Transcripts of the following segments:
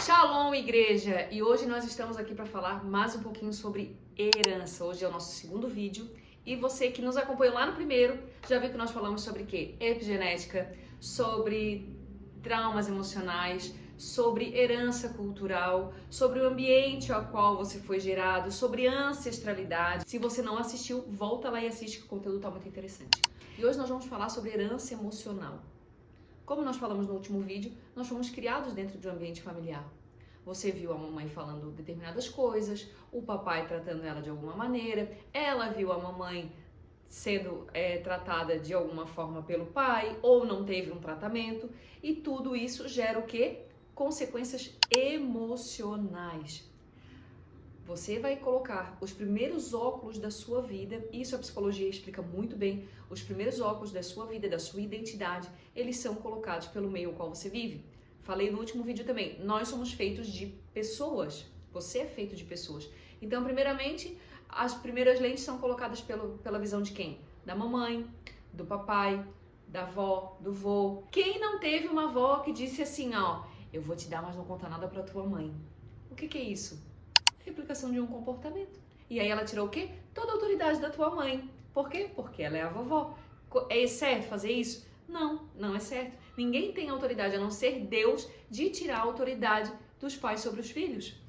Shalom, igreja! E hoje nós estamos aqui para falar mais um pouquinho sobre herança. Hoje é o nosso segundo vídeo e você que nos acompanhou lá no primeiro já viu que nós falamos sobre o quê? Epigenética, sobre traumas emocionais, sobre herança cultural, sobre o ambiente ao qual você foi gerado, sobre ancestralidade. Se você não assistiu, volta lá e assiste que o conteúdo está muito interessante. E hoje nós vamos falar sobre herança emocional. Como nós falamos no último vídeo, nós fomos criados dentro de um ambiente familiar. Você viu a mamãe falando determinadas coisas, o papai tratando ela de alguma maneira, ela viu a mamãe sendo tratada de alguma forma pelo pai ou não teve um tratamento, e tudo isso gera o quê? Consequências emocionais. Você vai colocar os primeiros óculos da sua vida, isso a psicologia explica muito bem, os primeiros óculos da sua vida, da sua identidade, eles são colocados pelo meio ao qual você vive. Falei no último vídeo também, nós somos feitos de pessoas, você é feito de pessoas. Então, primeiramente, as primeiras lentes são colocadas pela visão de quem? Da mamãe, do papai, da avó, do vô. Quem não teve uma avó que disse assim, ó, eu vou te dar, mas não conta nada pra tua mãe? O que é isso? Replicação de um comportamento. E aí ela tirou o quê? Toda a autoridade da tua mãe. Por quê? Porque ela é a vovó. É certo fazer isso? Não, não é certo. Ninguém tem autoridade, a não ser Deus, de tirar a autoridade dos pais sobre os filhos.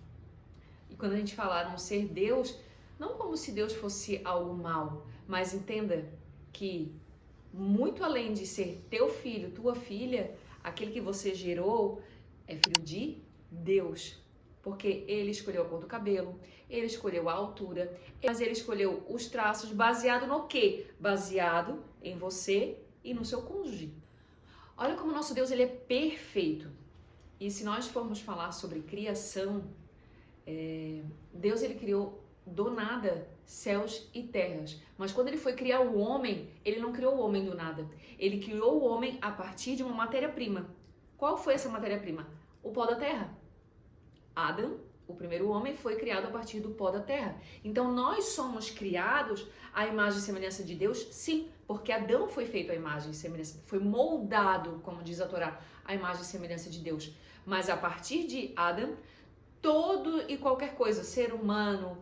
E quando a gente fala a não ser Deus, não como se Deus fosse algo mau, mas entenda que muito além de ser teu filho, tua filha, aquele que você gerou é filho de Deus. Porque ele escolheu a cor do cabelo, ele escolheu a altura, mas ele escolheu os traços baseado no quê? Baseado em você e no seu cônjuge. Olha como o nosso Deus ele é perfeito. E se nós formos falar sobre criação, Deus ele criou do nada céus e terras. Mas quando ele foi criar o homem, ele não criou o homem do nada. Ele criou o homem a partir de uma matéria-prima. Qual foi essa matéria-prima? O pó da terra. Adão, o primeiro homem, foi criado a partir do pó da terra. Então, nós somos criados à imagem e semelhança de Deus, sim, porque Adão foi feito à imagem e semelhança, foi moldado, como diz a Torá, à imagem e semelhança de Deus. Mas a partir de Adão, todo e qualquer coisa, ser humano,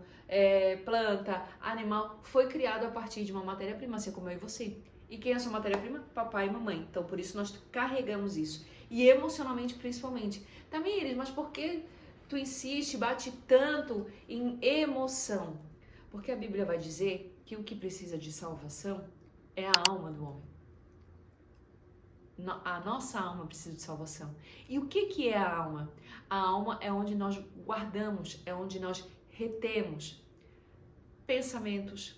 planta, animal, foi criado a partir de uma matéria-prima, assim como eu e você. E quem é a sua matéria-prima? Papai e mamãe. Então, por isso, nós carregamos isso. E emocionalmente, principalmente. Tamires, mas por que tu insiste, bate tanto em emoção? Porque a Bíblia vai dizer que o que precisa de salvação é a alma do homem. A nossa alma precisa de salvação. E o que é a alma? A alma é onde nós guardamos, é onde nós retemos pensamentos,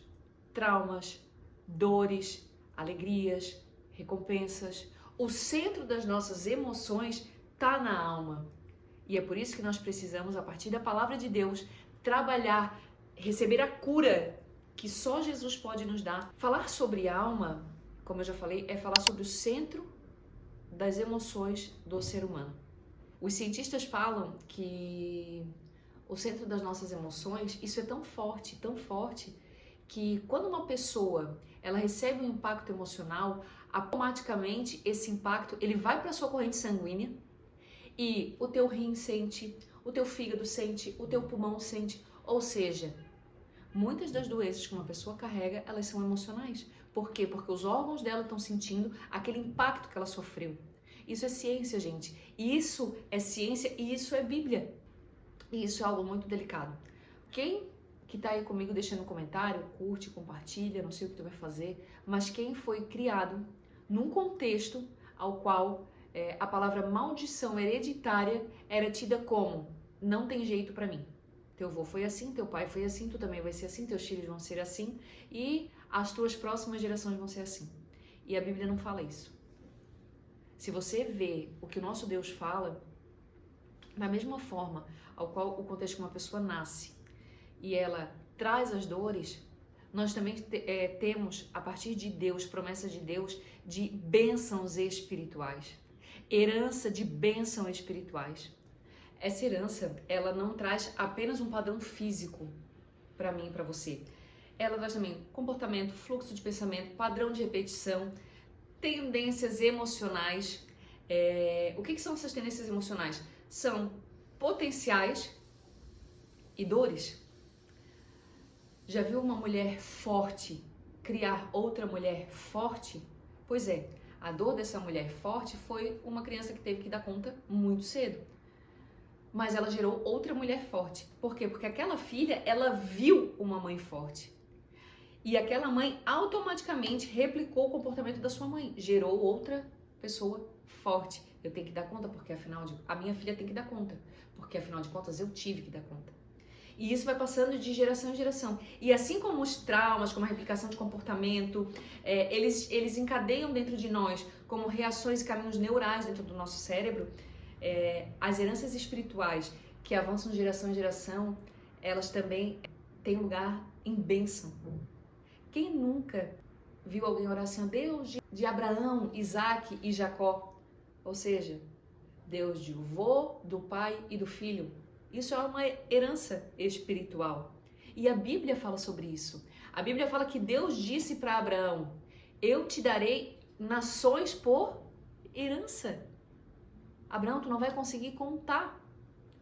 traumas, dores, alegrias, recompensas. O centro das nossas emoções está na alma. E é por isso que nós precisamos, a partir da palavra de Deus, trabalhar, receber a cura que só Jesus pode nos dar. Falar sobre alma, como eu já falei, é falar sobre o centro das emoções do ser humano. Os cientistas falam que o centro das nossas emoções, isso é tão forte, que quando uma pessoa ela recebe um impacto emocional, automaticamente esse impacto ele vai para a sua corrente sanguínea, e o teu rim sente, o teu fígado sente, o teu pulmão sente. Ou seja, muitas das doenças que uma pessoa carrega, elas são emocionais. Por quê? Porque os órgãos dela estão sentindo aquele impacto que ela sofreu. Isso é ciência, gente. Isso é ciência e isso é Bíblia. E isso é algo muito delicado. Quem que tá aí comigo, deixa no comentário, curte, compartilha, não sei o que tu vai fazer, mas quem foi criado num contexto ao qual a palavra maldição hereditária era tida como não tem jeito pra mim. Teu avô foi assim, teu pai foi assim, tu também vai ser assim, teus filhos vão ser assim e as tuas próximas gerações vão ser assim. E a Bíblia não fala isso. Se você vê o que o nosso Deus fala, da mesma forma ao qual o contexto que uma pessoa nasce e ela traz as dores, nós também temos, a partir de Deus, promessas de Deus, de bênçãos espirituais. Herança de bênçãos espirituais. Essa herança, ela não traz apenas um padrão físico para mim e para você. Ela traz também comportamento, fluxo de pensamento, padrão de repetição, tendências emocionais. O que são essas tendências emocionais? São potenciais e dores. Já viu uma mulher forte criar outra mulher forte? Pois é, a dor dessa mulher forte foi uma criança que teve que dar conta muito cedo. Mas ela gerou outra mulher forte. Por quê? Porque aquela filha, ela viu uma mãe forte. E aquela mãe automaticamente replicou o comportamento da sua mãe. Gerou outra pessoa forte. Eu tenho que dar conta porque a minha filha tem que dar conta. Porque afinal de contas eu tive que dar conta. E isso vai passando de geração em geração. E assim como os traumas, como a replicação de comportamento, eles encadeiam dentro de nós como reações e caminhos neurais dentro do nosso cérebro, as heranças espirituais que avançam de geração em geração, elas também têm lugar em bênção. Quem nunca viu alguém orar assim, Deus de Abraão, Isaac e Jacó? Ou seja, Deus do vô, do pai e do filho. Isso é uma herança espiritual. E a Bíblia fala sobre isso. A Bíblia fala que Deus disse para Abraão, eu te darei nações por herança. Abraão, tu não vai conseguir contar.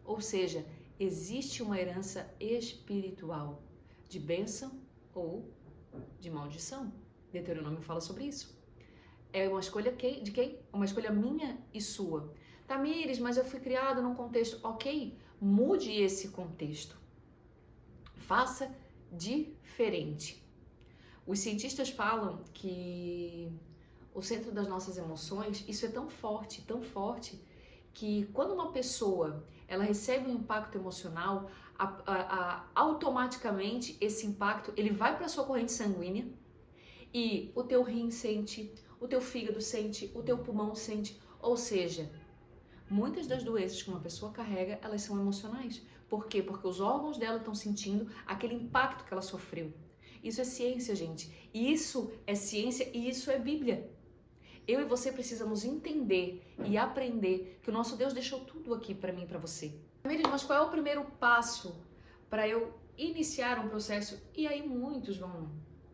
Ou seja, existe uma herança espiritual de bênção ou de maldição. Deuteronômio fala sobre isso. É uma escolha de quem? Uma escolha minha e sua. Tamires, mas eu fui criado num contexto. Ok, mude esse contexto. Faça diferente. Os cientistas falam que o centro das nossas emoções, isso é tão forte, que quando uma pessoa ela recebe um impacto emocional, automaticamente esse impacto ele vai para a sua corrente sanguínea e o teu rim sente, o teu fígado sente, o teu pulmão sente, ou seja, muitas das doenças que uma pessoa carrega, elas são emocionais. Por quê? Porque os órgãos dela estão sentindo aquele impacto que ela sofreu. Isso é ciência, gente. Isso é ciência e isso é Bíblia. Eu e você precisamos entender e aprender que o nosso Deus deixou tudo aqui para mim e para você. Mas qual é o primeiro passo para eu iniciar um processo? E aí muitos vão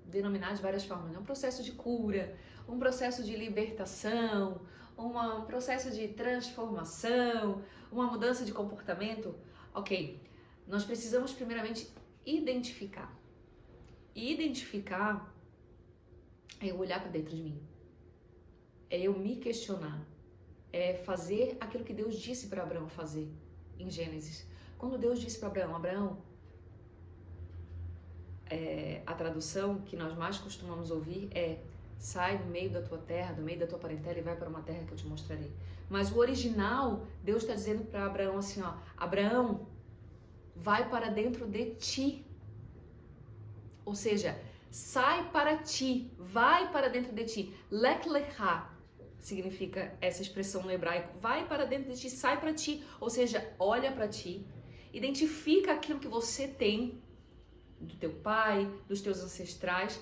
denominar de várias formas, né? Um processo de cura, um processo de libertação, um processo de transformação, uma mudança de comportamento. Ok, nós precisamos primeiramente identificar. E identificar é eu olhar para dentro de mim. É eu me questionar. É fazer aquilo que Deus disse para Abraão fazer em Gênesis. Quando Deus disse para Abraão, a tradução que nós mais costumamos ouvir é sai do meio da tua terra, do meio da tua parentela e vai para uma terra que eu te mostrarei. Mas o original, Deus está dizendo para Abraão assim, ó, Abraão, vai para dentro de ti. Ou seja, sai para ti, vai para dentro de ti. Lech lecha significa essa expressão no hebraico, vai para dentro de ti, sai para ti. Ou seja, olha para ti, identifica aquilo que você tem do teu pai, dos teus ancestrais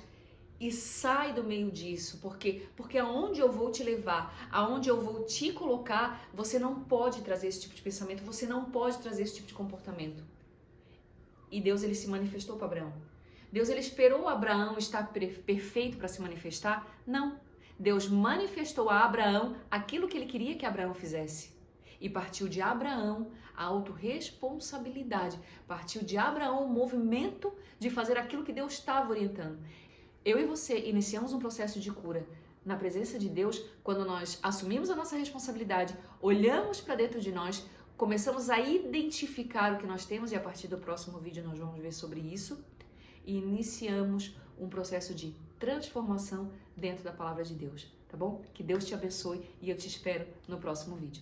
e sai do meio disso. Por quê? Porque aonde eu vou te levar, aonde eu vou te colocar, você não pode trazer esse tipo de pensamento, você não pode trazer esse tipo de comportamento. E Deus, ele se manifestou para Abraão. Deus, ele esperou Abraão estar perfeito para se manifestar? Não. Deus manifestou a Abraão aquilo que ele queria que Abraão fizesse. E partiu de Abraão a autorresponsabilidade. Partiu de Abraão o movimento de fazer aquilo que Deus estava orientando. Eu e você iniciamos um processo de cura na presença de Deus quando nós assumimos a nossa responsabilidade, olhamos para dentro de nós, começamos a identificar o que nós temos e a partir do próximo vídeo nós vamos ver sobre isso e iniciamos um processo de transformação dentro da palavra de Deus, tá bom? Que Deus te abençoe e eu te espero no próximo vídeo.